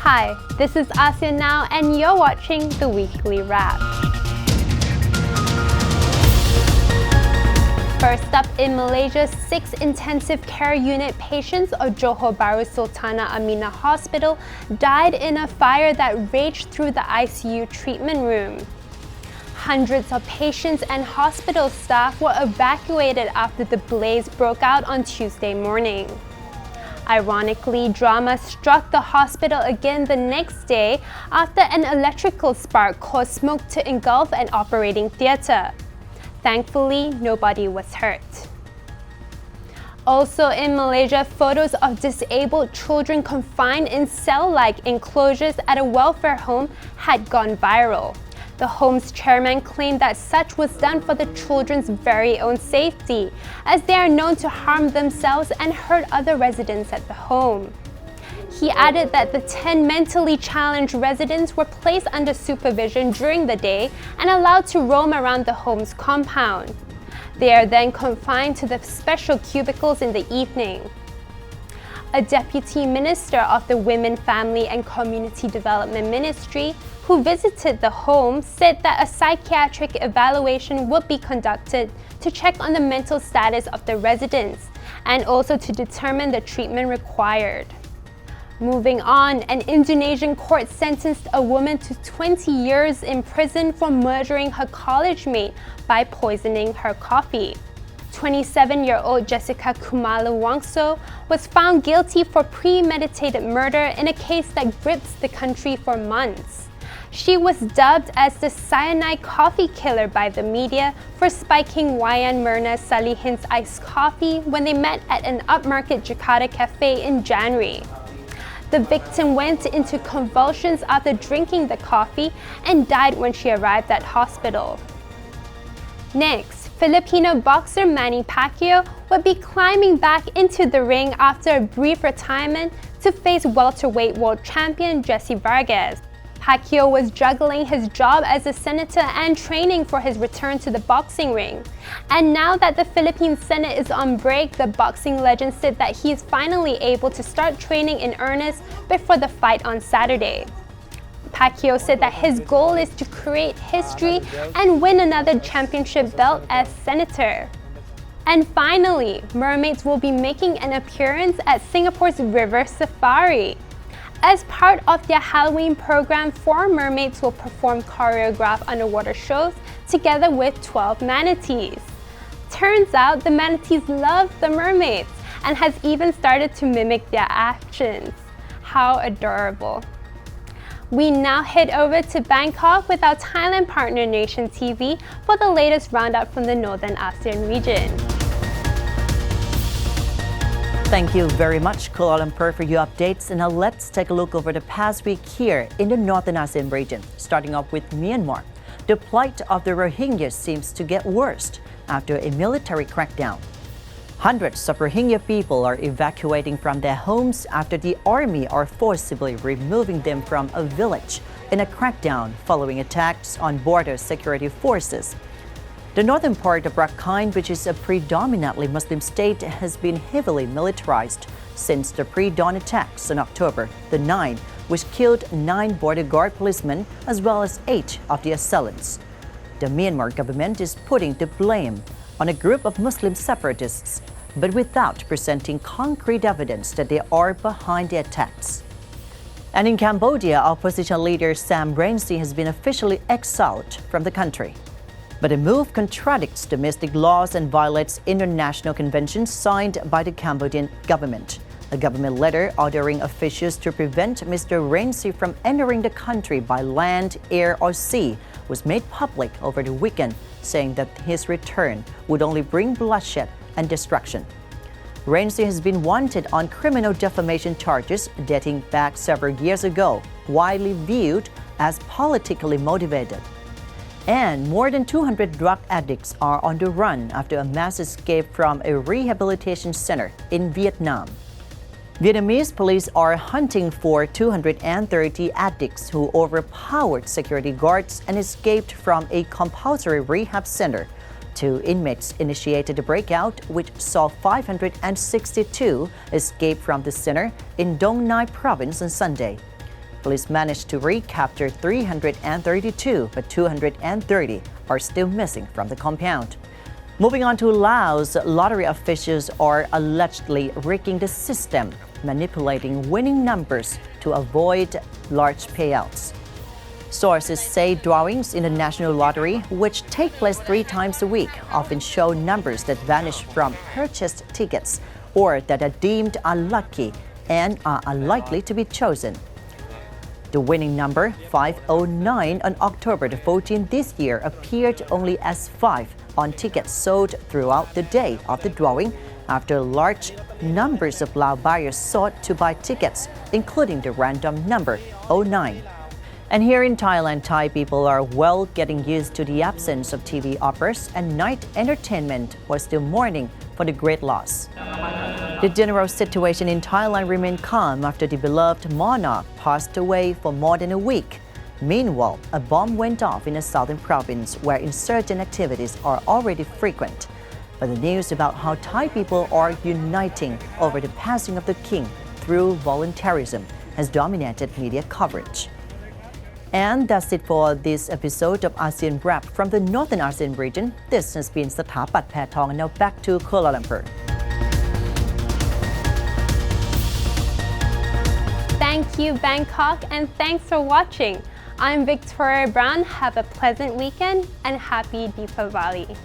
Hi, this is Asean Now and you're watching the Weekly Wrap. First up, in Malaysia, 6 intensive care unit patients of Johor Baru Sultana Aminah Hospital died in a fire that raged through the ICU treatment room. Hundreds of patients and hospital staff were evacuated after the blaze broke out on Tuesday morning. Ironically, drama struck the hospital again the next day after an electrical spark caused smoke to engulf an operating theatre. Thankfully, nobody was hurt. Also in Malaysia, photos of disabled children confined in cell-like enclosures at a welfare home had gone viral. The home's chairman claimed that such was done for the children's very own safety, as they are known to harm themselves and hurt other residents at the home. He added that the 10 mentally challenged residents were placed under supervision during the day and allowed to roam around the home's compound. They are then confined to the special cubicles in the evening. A deputy minister of the Women, Family and Community Development Ministry, who visited the home, said that a psychiatric evaluation would be conducted to check on the mental status of the residents and also to determine the treatment required. Moving on, an Indonesian court sentenced a woman to 20 years in prison for murdering her college mate by poisoning her coffee. 27-year-old Jessica Kumala Wongso was found guilty for premeditated murder in a case that grips the country for months. She was dubbed as the Cyanide coffee killer by the media for spiking Wayan Mirna Salihin's iced coffee when they met at an upmarket Jakarta cafe in January. The victim went into convulsions after drinking the coffee and died when she arrived at hospital. Next, Filipino boxer Manny Pacquiao will be climbing back into the ring after a brief retirement to face welterweight world champion Jesse Vargas. Pacquiao was juggling his job as a senator and training for his return to the boxing ring. And now that the Philippine Senate is on break, the boxing legend said that he is finally able to start training in earnest before the fight on Saturday. Pacquiao said that his goal is to create history and win another championship belt as senator. And finally, Mermaids will be making an appearance at Singapore's River Safari. As part of their Halloween program, 4 mermaids will perform choreographed underwater shows together with 12 manatees. Turns out the manatees love the mermaids and has even started to mimic their actions. How adorable. We now head over to Bangkok with our Thailand partner Nation TV for the latest roundup from the Northern ASEAN region. Thank you very much, Kuala Lumpur, for your updates. And now let's take a look over the past week here in the Northern ASEAN region, starting off with Myanmar. The plight of the Rohingyas seems to get worse after a military crackdown. Hundreds of Rohingya people are evacuating from their homes after the army are forcibly removing them from a village in a crackdown following attacks on border security forces. The northern part of Rakhine, which is a predominantly Muslim state, has been heavily militarized since the pre-dawn attacks on October the 9th, which killed 9 border guard policemen as well as 8 of the assailants. The Myanmar government is putting the blame on a group of Muslim separatists, but without presenting concrete evidence that they are behind the attacks. And in Cambodia, opposition leader Sam Rainsy has been officially exiled from the country. But the move contradicts domestic laws and violates international conventions signed by the Cambodian government. A government letter ordering officials to prevent Mr. Rainsy from entering the country by land, air, or sea was made public over the weekend, saying that his return would only bring bloodshed and destruction. Rainsy has been wanted on criminal defamation charges dating back several years ago, widely viewed as politically motivated. And more than 200 drug addicts are on the run after a mass escape from a rehabilitation center in Vietnam. Vietnamese police are hunting for 230 addicts who overpowered security guards and escaped from a compulsory rehab center. 2 inmates initiated the breakout, which saw 562 escape from the center in Dong Nai province on Sunday. police managed to recapture 332, but 230 are still missing from the compound. Moving on to Laos, lottery officials are allegedly rigging the system, manipulating winning numbers to avoid large payouts. Sources say drawings in the national lottery, which take place 3 times a week, often show numbers that vanish from purchased tickets or that are deemed unlucky and are unlikely to be chosen. The winning number, 509, on October the 14th this year appeared only as 5 on tickets sold throughout the day of the drawing after large numbers of Lao buyers sought to buy tickets, including the random number 09. And here in Thailand, Thai people are well getting used to the absence of TV operas and night entertainment while still mourning for the great loss. The general situation in Thailand remained calm after the beloved monarch passed away for more than a week. Meanwhile, a bomb went off in a southern province where insurgent activities are already frequent. But the news about how Thai people are uniting over the passing of the king through voluntarism has dominated media coverage. And that's it for this episode of ASEAN Wrap from the Northern ASEAN region. This has been Satapat Paetong, and now back to Kuala Lumpur. Thank you, Bangkok, and thanks for watching. I'm Victoria Brown. Have a pleasant weekend and happy Deepavali.